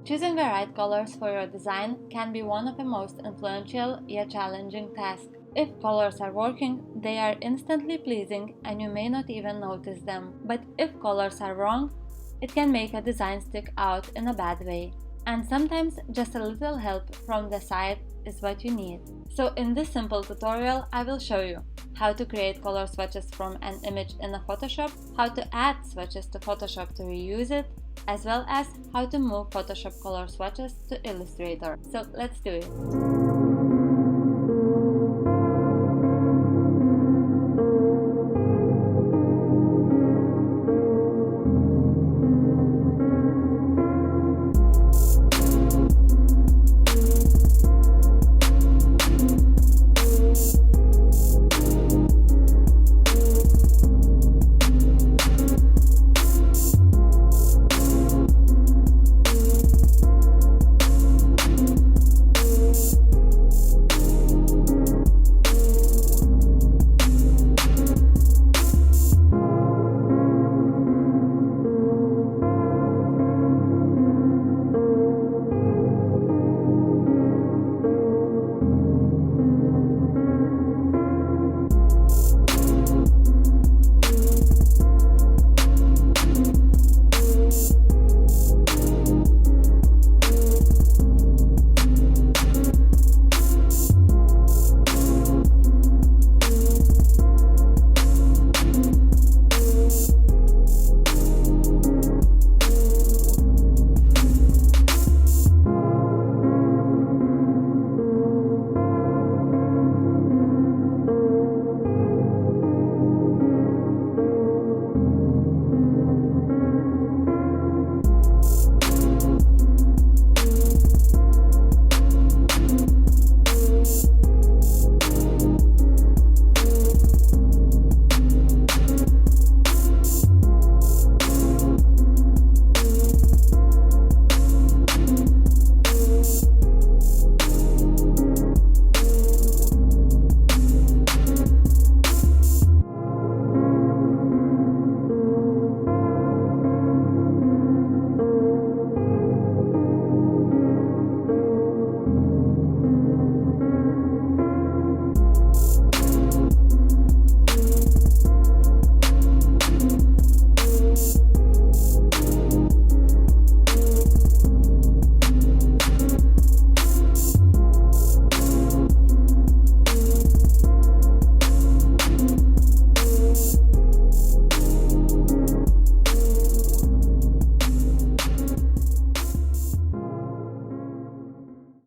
Choosing the right colors for your design can be one of the most influential yet challenging tasks. If colors are working, they are instantly pleasing and you may not even notice them. But if colors are wrong, it can make a design stick out in a bad way. And sometimes just a little help from the side is what you need. So in this simple tutorial, I will show you how to create color swatches from an image in a Photoshop, how to add swatches to Photoshop to reuse it, as well as how to move Photoshop color swatches to Illustrator. So let's do it!